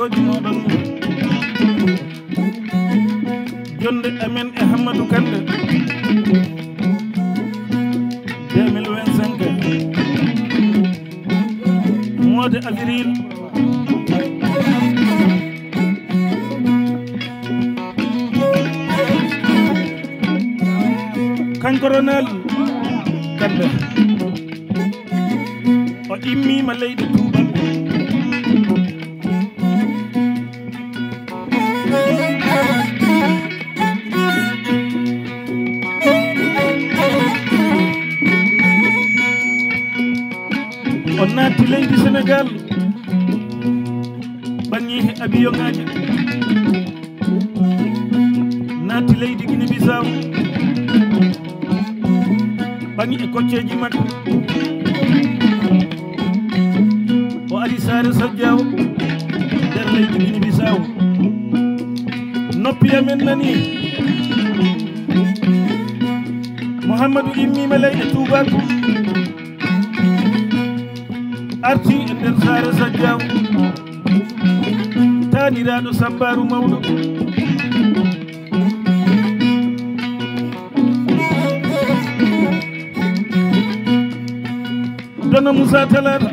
gorkoji moɗon jonde amen e Hammadou Kande 2025 mois de avril kanko Ronald Kande o immima leydi Touba o naati leydi Sénégal ɓangi he avion ngaji naati leydi Guinée Bissau ɓangi e kocceji makko o ari Sare Sajjaw nder leydi Guinée Bissau noppi amen nani Mouhamadou immima leyɗe Toubako arti e nder Sare Sajjaw taniraɗo Sambaru mawɗo Dono Moussa Talata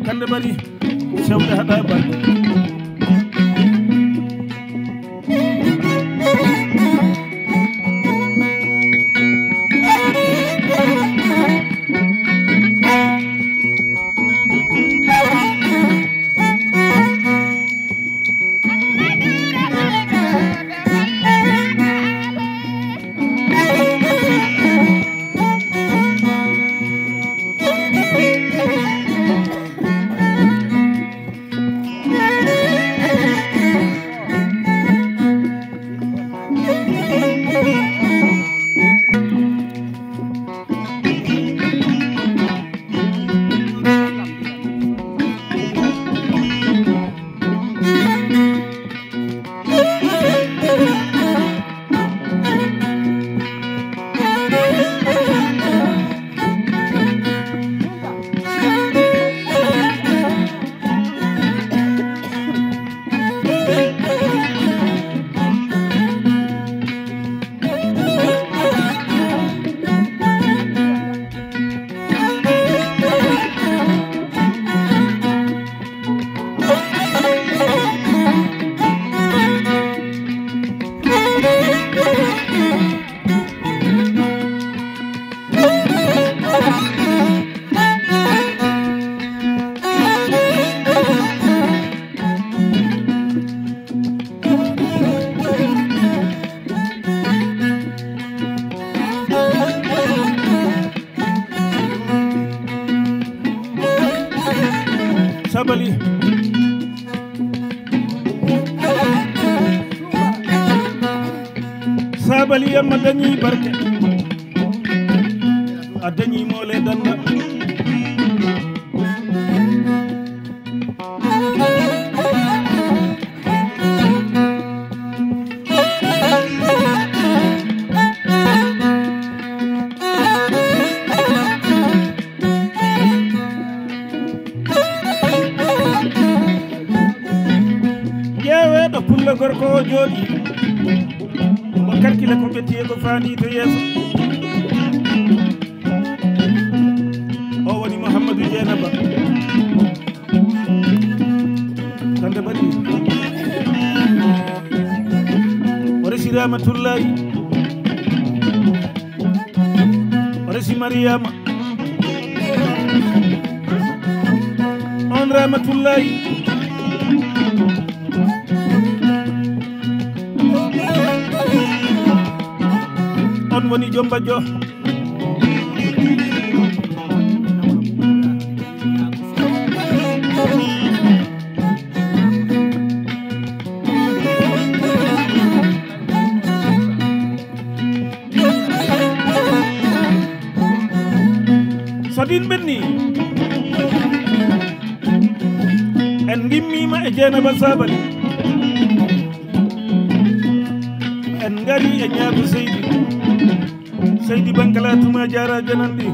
Kande bari sewde haɗa balɗe Sabali Sabali yamma dañi barke a dañi mole danda jeeweɗo pulla gorko o jooɗi mo kalkile ko ɓettiye ko faani to yeeso o woni Mouhamadou Dieynaba Kande bari o resi Ramatullahi o resi Mariama on Ramatullahi on woni Jombajo sodin benni en gimmima e Dieynaba Sabali en ngari e ñaago Seydi Bankala tuma jara janandi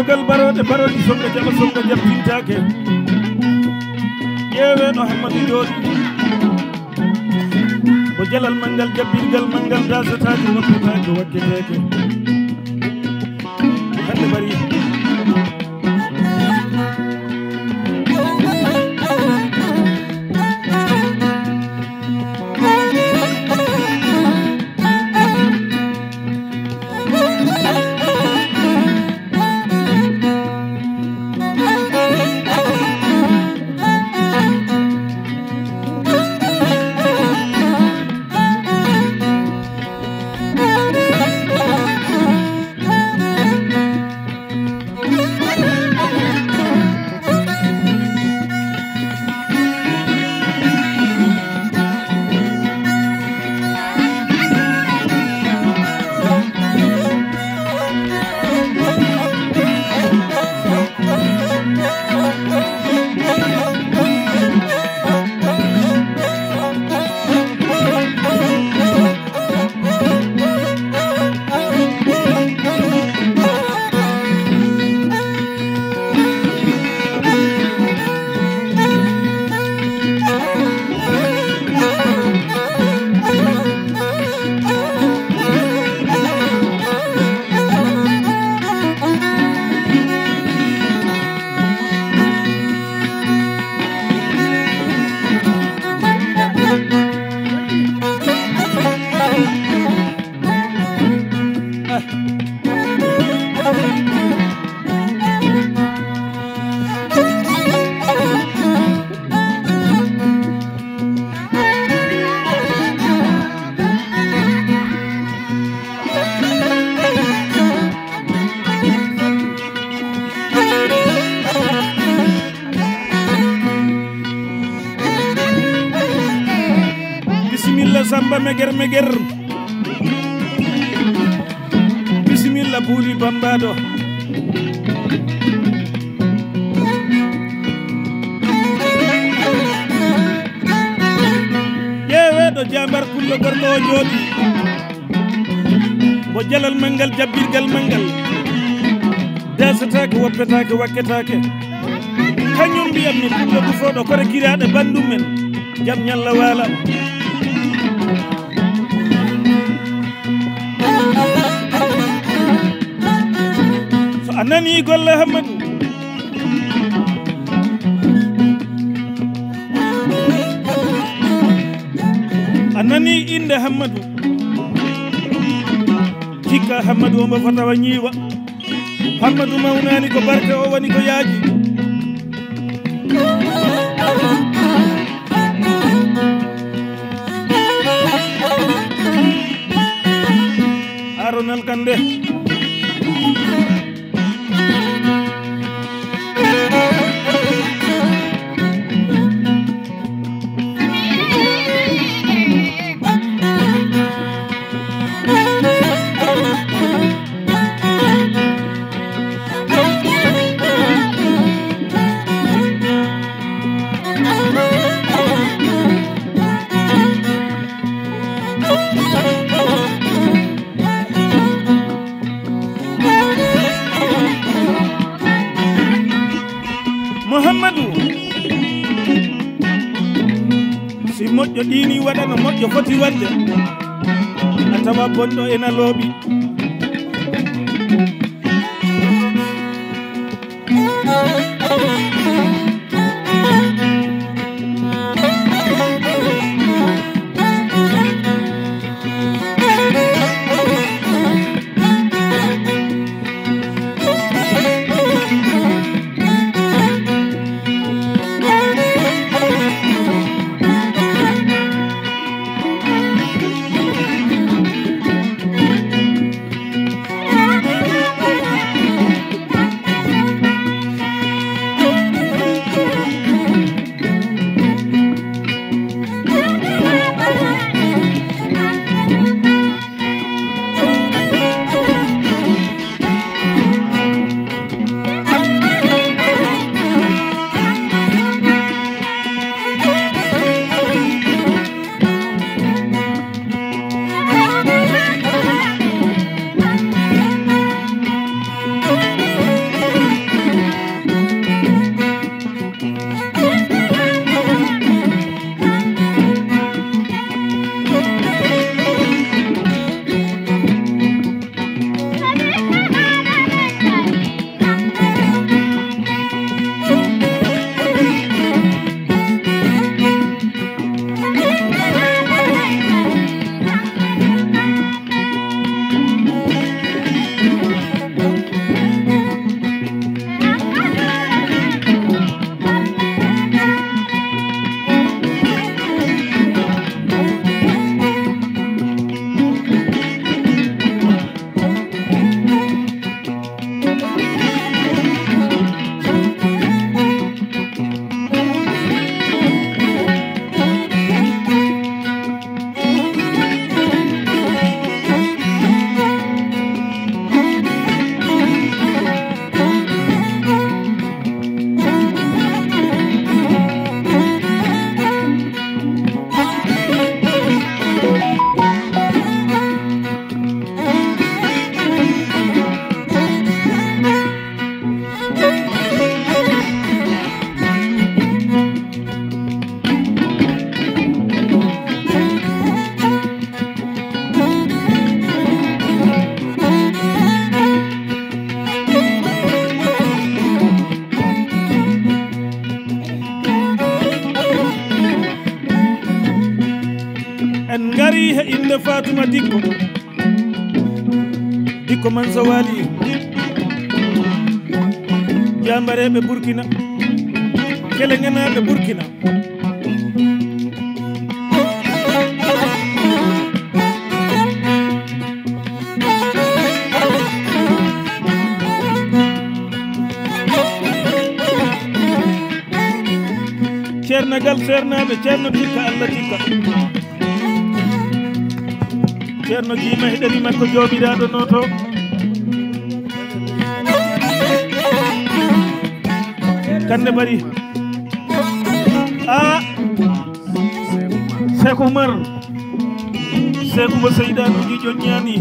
Sugal barode barodi songa jaba songa jabtintake yeweɗo Hammadou jooɗi o jalal mangal jabbirgal mangal dasatake wakkatake wakketeke hande bari Samba meger meger bismillah buuli bambado yeweɗo jambar pullo gorko o jooɗi mo jalal mangal jabbirgal mangal dasatake woppetake wakketake kañum mbiyatmi pullo dufoɗo kore kiraɗe bandum men jam ñalla waala anani golle Hammadou anani inde Hammadou cikka Hammadou omo fotawa ñiiwa Hammadou mawnani ko barke o woni ko yaaji aronal kande Muhammadou si moƴƴo ɗini waɗa no moƴƴo foti wadde a tawa bonɗo ena looɓi he inde Fatuma Dikko man sawali jambareɓe Burkina kele nganaɓe Burkina Cernagal Cernaɓe Cerno Tikka Allah Tikka Cerno Jima heɗeni makko jomiraɗo noto kande bari Sekou Oumar Sekou mo Seydou Gijo ñaani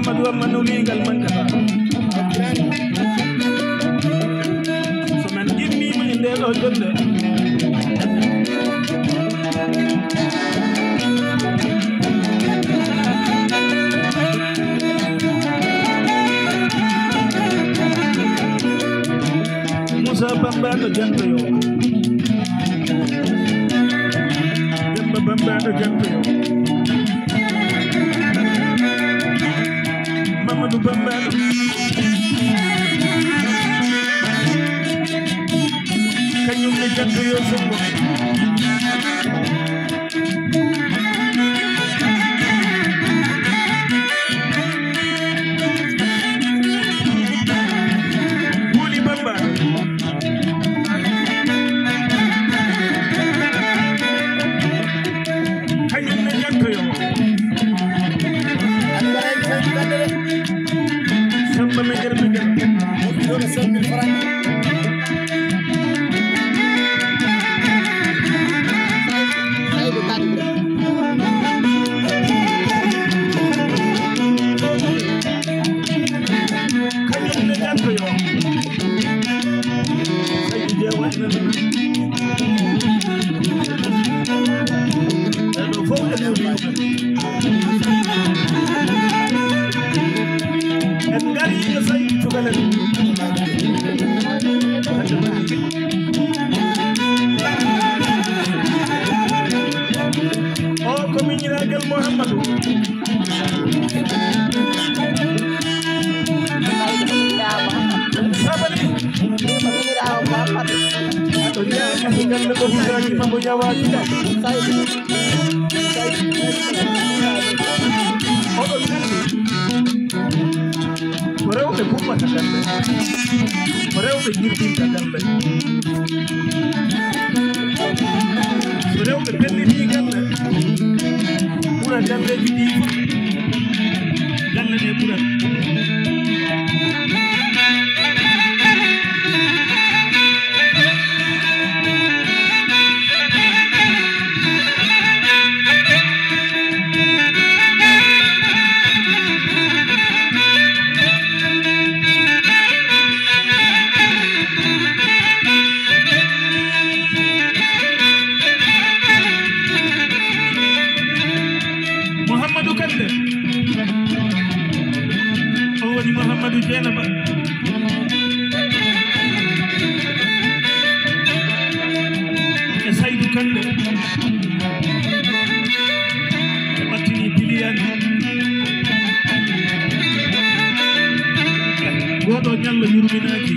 Mamadou Amano legal man kata so man gimmi ma inde do jonde Musa Bamba do janto yo Demba Bamba do janto yo Mamadou Bamba kañum ne janto yo songo Buli Bamba kañum ne janto yo Samba meger do 5000 francs Muhammadu sabali rewɓe pummata gambe rewɓe jirdinta gambe so rewɓe pelliti gambe ɓura galleji ɗi galle ɗe ɓurat Muhammadu Jenaba e Saydou Kande ɓattini biliyani goɗo ñallo yurminaki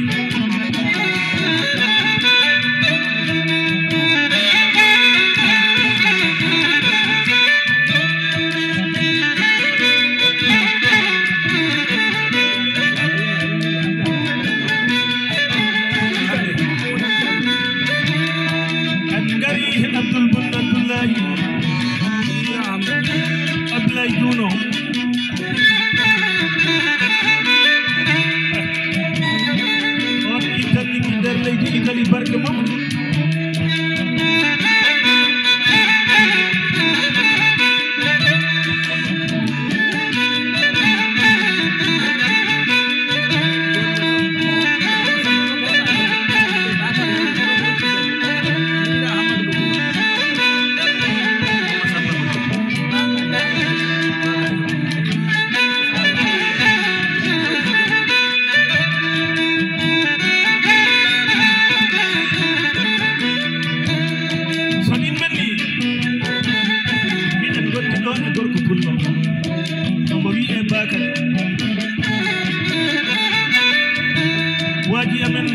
Abdoulaye Juno on Italie ki der leydi Italie barke mom waji amen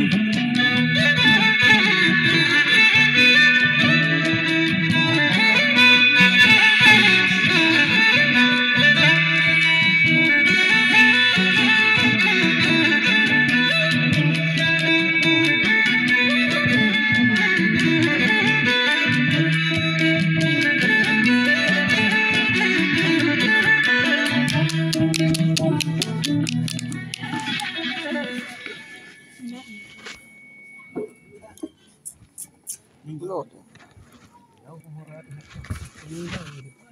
Minggir.